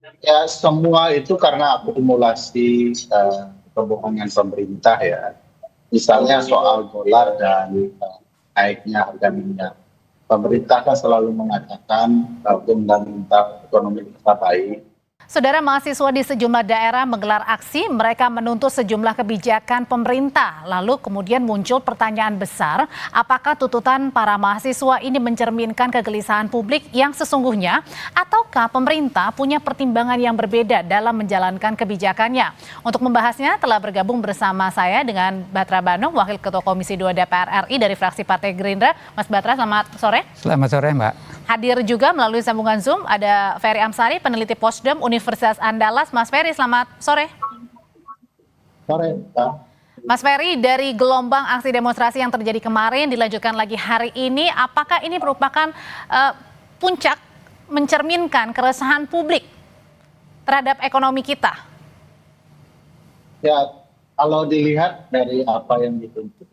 Ya, semua itu karena akumulasi kebohongan pemerintah ya. Misalnya soal dolar dan naiknya harga minyak. Pemerintah kan selalu mengatakan fundamental ekonomi kita baik. Saudara, mahasiswa di sejumlah daerah menggelar aksi, mereka menuntut sejumlah kebijakan pemerintah. Lalu kemudian muncul pertanyaan besar, apakah tuntutan para mahasiswa ini mencerminkan kegelisahan publik yang sesungguhnya, ataukah pemerintah punya pertimbangan yang berbeda dalam menjalankan kebijakannya? Untuk membahasnya telah bergabung bersama saya dengan Batra Banung, Wakil Ketua Komisi 2 DPR RI dari fraksi Partai Gerindra. Mas Batra, selamat sore. Selamat sore, Mbak. Hadir juga melalui sambungan Zoom ada Ferry Amsari, peneliti Posdem Universitas Andalas. Mas Ferry, selamat sore. Sore, Pak. Mas Ferry, dari gelombang aksi demonstrasi yang terjadi kemarin dilanjutkan lagi hari ini, apakah ini merupakan puncak mencerminkan keresahan publik terhadap ekonomi kita? Ya, kalau dilihat dari apa yang dituntut,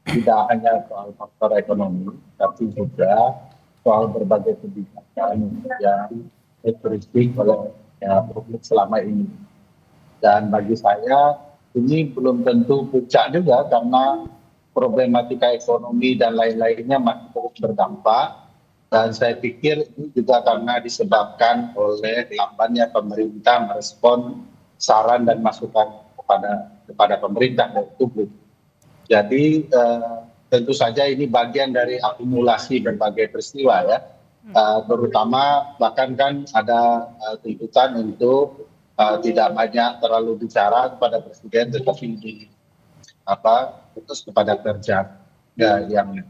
tidak hanya soal faktor ekonomi, tapi juga soal berbagai kebijakan yang dikritik oleh publik selama ini. Dan bagi saya ini belum tentu puncak juga karena problematika ekonomi dan lain-lainnya masih terus berdampak. Dan saya pikir ini juga karena disebabkan oleh lambannya pemerintah merespon saran dan masukan kepada pemerintah dan publik. Jadi tentu saja ini bagian dari akumulasi berbagai peristiwa ya, terutama bahkan kan ada tuntutan untuk tidak banyak terlalu bicara kepada presiden, tetapi fokus kepada kerja yang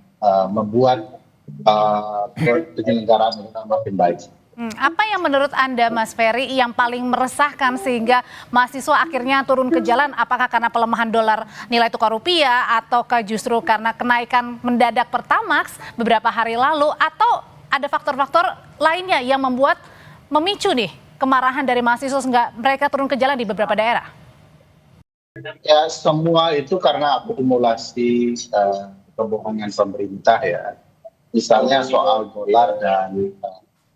membuat penyelenggaraan makin baik. Apa yang menurut Anda, Mas Ferry, yang paling meresahkan sehingga mahasiswa akhirnya turun ke jalan? Apakah karena pelemahan dolar nilai tukar rupiah, ataukah justru karena kenaikan mendadak Pertamax beberapa hari lalu, atau ada faktor-faktor lainnya yang memicu nih kemarahan dari mahasiswa sehingga mereka turun ke jalan di beberapa daerah? Ya, semua itu karena akumulasi kebohongan pemerintah ya. Misalnya soal dolar dan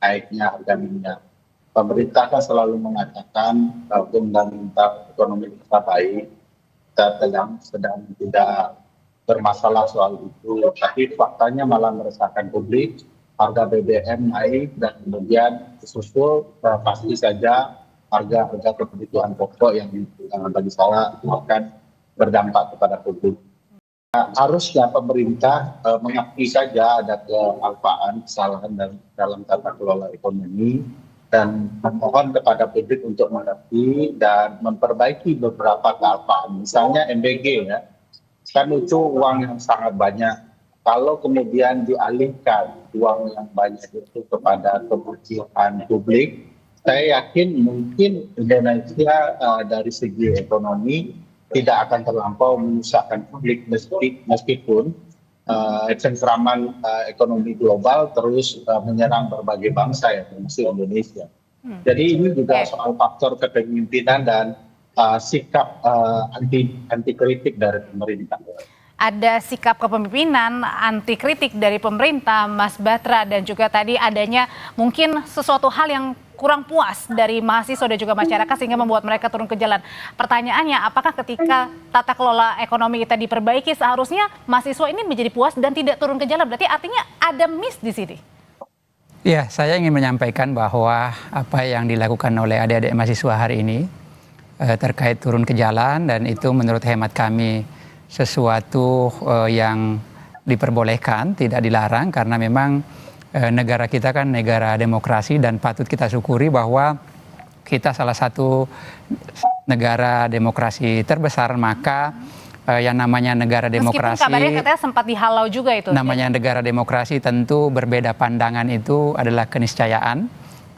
naiknya harga minyak. Pemerintah kan selalu mengatakan fundamental ekonomi kita baik, kita sedang tidak bermasalah soal itu. Tapi faktanya malah meresahkan publik, harga BBM naik dan kemudian disusul pasti saja harga kebutuhan pokok yang bagi saya akan berdampak kepada publik. Harusnya pemerintah mengakui saja ada kealpaan, kesalahan dalam tata kelola ekonomi dan memohon kepada publik untuk mengerti dan memperbaiki beberapa kealpaan. Misalnya MBG ya, kan itu uang yang sangat banyak. Kalau kemudian dialihkan uang yang banyak itu kepada kebutuhan publik, saya yakin mungkin Indonesia dari segi ekonomi tidak akan terlampau menyusahkan publik meskipun cengkeraman ekonomi global terus menyerang berbagai bangsa ya, termasuk Indonesia. Jadi ini juga soal faktor kepemimpinan dan sikap anti kritik dari pemerintah. Ada sikap kepemimpinan anti kritik dari pemerintah, Mas Batra, dan juga tadi adanya mungkin sesuatu hal yang kurang puas dari mahasiswa dan juga masyarakat sehingga membuat mereka turun ke jalan. Pertanyaannya, apakah ketika tata kelola ekonomi kita diperbaiki seharusnya mahasiswa ini menjadi puas dan tidak turun ke jalan? Berarti artinya ada miss di sini. Ya, saya ingin menyampaikan bahwa apa yang dilakukan oleh adik-adik mahasiswa hari ini terkait turun ke jalan, dan itu menurut hemat kami sesuatu yang diperbolehkan, tidak dilarang, karena memang negara kita kan negara demokrasi dan patut kita syukuri bahwa kita salah satu negara demokrasi terbesar. Maka yang namanya negara demokrasi, meskipun kabarnya katanya sempat dihalau juga itu. Namanya negara demokrasi tentu berbeda pandangan itu adalah keniscayaan,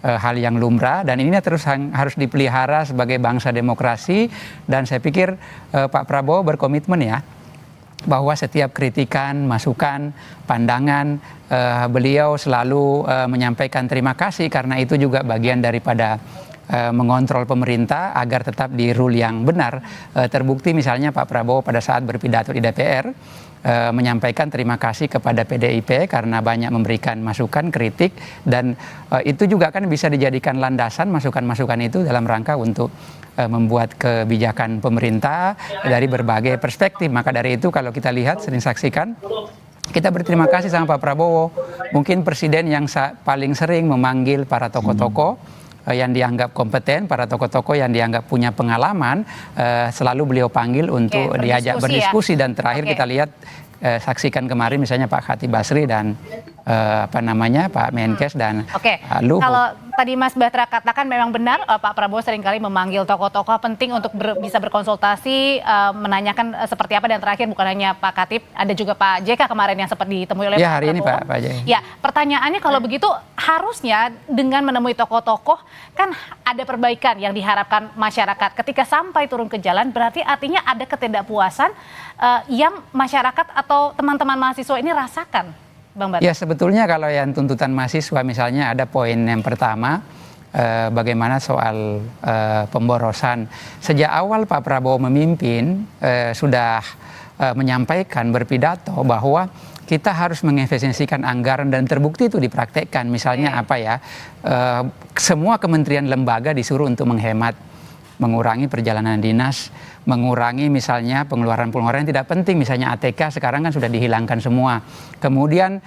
hal yang lumrah, dan ini terus harus dipelihara sebagai bangsa demokrasi. Dan saya pikir Pak Prabowo berkomitmen ya, bahwa setiap kritikan, masukan, pandangan, beliau selalu menyampaikan terima kasih, karena itu juga bagian daripada mengontrol pemerintah agar tetap di rule yang benar. Terbukti misalnya Pak Prabowo pada saat berpidato di DPR menyampaikan terima kasih kepada PDIP karena banyak memberikan masukan, kritik, dan itu juga kan bisa dijadikan landasan masukan-masukan itu dalam rangka untuk membuat kebijakan pemerintah dari berbagai perspektif. Maka dari itu kalau kita lihat sering saksikan, kita berterima kasih sama Pak Prabowo. Mungkin presiden yang paling sering memanggil para tokoh-tokoh yang dianggap kompeten, para tokoh-tokoh yang dianggap punya pengalaman, selalu beliau panggil untuk diajak berdiskusi. Dan terakhir kita lihat, saksikan kemarin misalnya Pak Khatib Basri dan Pak Menkes dan Luhut. Kalau tadi Mas Batra katakan memang benar, Pak Prabowo seringkali memanggil tokoh-tokoh penting untuk bisa berkonsultasi, menanyakan seperti apa, dan terakhir bukan hanya Pak Khatib, ada juga Pak JK kemarin yang sempat ditemui oleh Pak Prabowo. Hari ini Pak JK. Ya, pertanyaannya kalau begitu harusnya dengan menemui tokoh-tokoh kan ada perbaikan yang diharapkan masyarakat. Ketika sampai turun ke jalan berarti artinya ada ketidakpuasan yang masyarakat atau teman-teman mahasiswa ini rasakan, Bang Batra. Ya, sebetulnya kalau yang tuntutan mahasiswa misalnya ada poin yang pertama, bagaimana soal pemborosan. Sejak awal Pak Prabowo memimpin sudah menyampaikan berpidato bahwa kita harus mengefisiensikan anggaran, dan terbukti itu dipraktekkan. Misalnya semua kementerian lembaga disuruh untuk menghemat, mengurangi perjalanan dinas, mengurangi misalnya pengeluaran-pengeluaran yang tidak penting, misalnya ATK sekarang kan sudah dihilangkan semua. Kemudian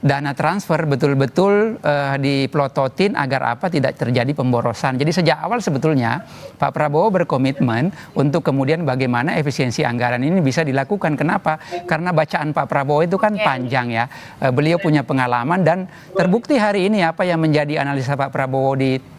dana transfer betul-betul dipelototin agar tidak terjadi pemborosan. Jadi sejak awal sebetulnya Pak Prabowo berkomitmen untuk kemudian bagaimana efisiensi anggaran ini bisa dilakukan. Kenapa? Karena bacaan Pak Prabowo itu kan panjang ya. Beliau punya pengalaman, dan terbukti hari ini apa yang menjadi analisa Pak Prabowo di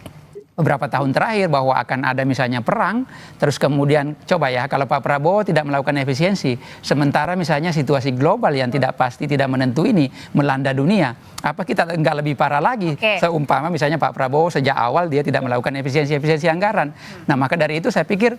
beberapa tahun terakhir, bahwa akan ada misalnya perang, terus kemudian coba ya kalau Pak Prabowo tidak melakukan efisiensi, sementara misalnya situasi global yang tidak pasti, tidak menentu ini melanda dunia, apa kita nggak lebih parah lagi? Seumpama misalnya Pak Prabowo sejak awal dia tidak melakukan efisiensi anggaran. Nah, maka dari itu saya pikir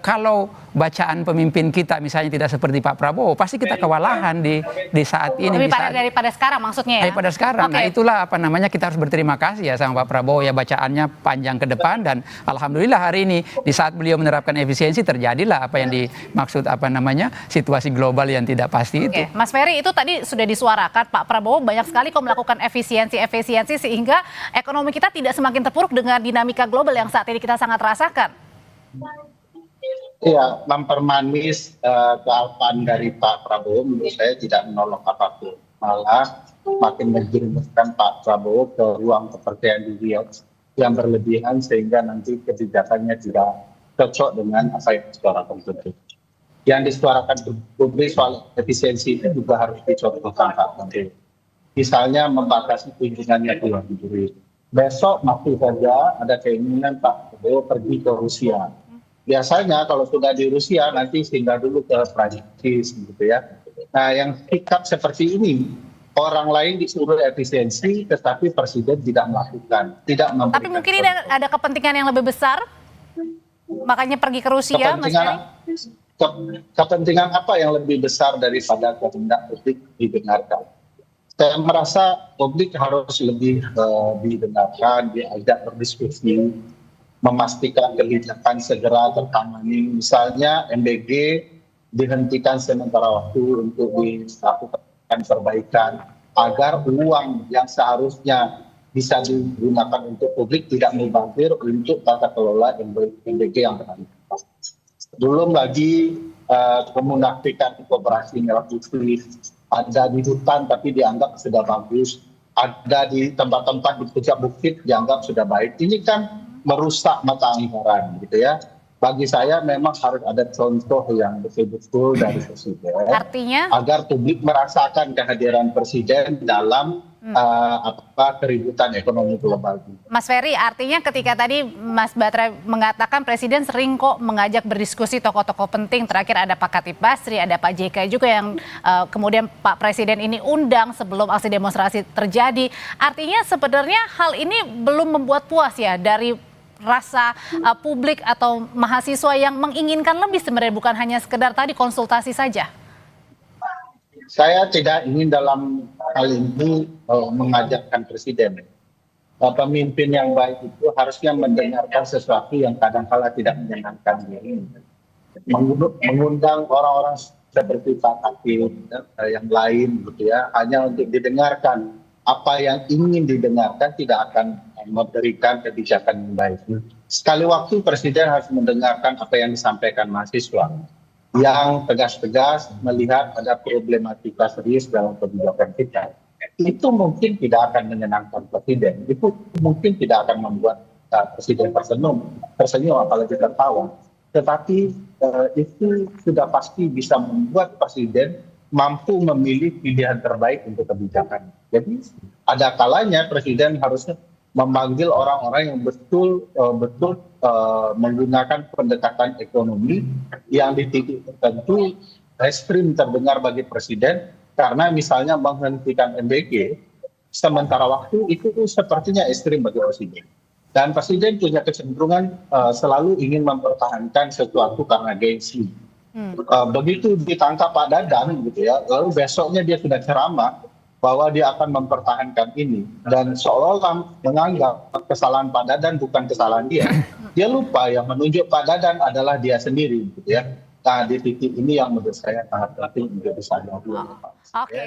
kalau bacaan pemimpin kita misalnya tidak seperti Pak Prabowo, pasti kita kewalahan di saat ini. Daripada sekarang maksudnya ya? Daripada sekarang. Nah, itulah kita harus berterima kasih ya sama Pak Prabowo ya, bacaannya panjang ke depan, dan alhamdulillah hari ini di saat beliau menerapkan efisiensi terjadilah apa yang dimaksud situasi global yang tidak pasti itu. Mas Ferry, itu tadi sudah disuarakan Pak Prabowo banyak sekali kok melakukan efisiensi sehingga ekonomi kita tidak semakin terpuruk dengan dinamika global yang saat ini kita sangat rasakan. Iya, mempermanis kealpaan dari Pak Prabowo menurut saya tidak menolong apapun. Malah makin menjerumuskan Pak Prabowo ke ruang kepercayaan diri yang berlebihan, sehingga nanti kebijakannya tidak cocok dengan apa yang disuarakan publik. Yang disuarakan publik soal efisiensi itu juga harus dicontohkan Pak Prabowo. Misalnya membatasi kunjungannya ke luar negeri. Besok masih saja ada keinginan Pak Prabowo pergi ke Rusia. Biasanya kalau sudah di Rusia nanti singgah dulu ke Prancis gitu ya. Nah, yang sikap seperti ini, orang lain disuruh efisiensi tetapi presiden tidak melakukan, tidak memberikan. Tapi mungkin ini ada kepentingan yang lebih besar, makanya pergi ke Rusia, Mas Ferry? Kepentingan apa yang lebih besar daripada kehendak publik didengarkan? Saya merasa publik harus lebih didengarkan, diajak berdiskusi, memastikan kebijakan segera tertangani. Misalnya MBG dihentikan sementara waktu untuk dilakukan perbaikan agar uang yang seharusnya bisa digunakan untuk publik tidak mubazir untuk tata kelola MBG yang berlanjut. Belum lagi kemunafikan kooperasi merah putih, ada di hutan tapi dianggap sudah bagus, ada di tempat-tempat di puncak bukit dianggap sudah baik. Ini kan merusak mata anggaran gitu ya. Bagi saya memang harus ada contoh yang betul-betul dari presiden. Artinya agar publik merasakan kehadiran presiden dalam keributan ekonomi global. Mas Ferry, artinya ketika tadi Mas Batra mengatakan presiden sering kok mengajak berdiskusi tokoh-tokoh penting, terakhir ada Pak Khatib Basri, ada Pak JK juga yang kemudian Pak Presiden ini undang sebelum aksi demonstrasi terjadi. Artinya sebenarnya hal ini belum membuat puas ya dari rasa publik atau mahasiswa yang menginginkan lebih, sebenarnya bukan hanya sekedar tadi konsultasi saja. Saya tidak ingin dalam hal ini mengajakkan presiden. pemimpin yang baik itu harusnya mendengarkan sesuatu yang kadang-kala tidak menyenangkan diri. Mengundang orang-orang seperti Pak Hakim yang lain gitu ya, hanya untuk didengarkan apa yang ingin didengarkan, tidak akan memberikan kebijakan yang baik. Sekali waktu Presiden harus mendengarkan apa yang disampaikan mahasiswa yang tegas-tegas melihat ada problematika serius dalam kebijakan kita. Itu mungkin tidak akan menyenangkan Presiden, itu mungkin tidak akan membuat Presiden tersenyum apalagi tertawa. Tetapi itu sudah pasti bisa membuat Presiden mampu memilih pilihan terbaik untuk kebijakan. Jadi ada kalanya Presiden harusnya memanggil orang-orang yang betul menggunakan pendekatan ekonomi yang di titik tertentu ekstrim terdengar bagi Presiden, karena misalnya menghentikan MBG sementara waktu itu sepertinya ekstrim bagi Presiden. Dan Presiden punya kecenderungan selalu ingin mempertahankan sesuatu karena gengsi. Begitu ditangkap Pak Dadan gitu ya, lalu besoknya dia sudah ceramah bahwa dia akan mempertahankan ini, dan seolah-olah menganggap kesalahan Pak Dadan bukan kesalahan dia. Dia lupa yang menunjuk Pak Dadan adalah dia sendiri gitu ya. Nah, di titik ini yang menurut saya sangat penting untuk disadari oleh Pak Presiden. Oke.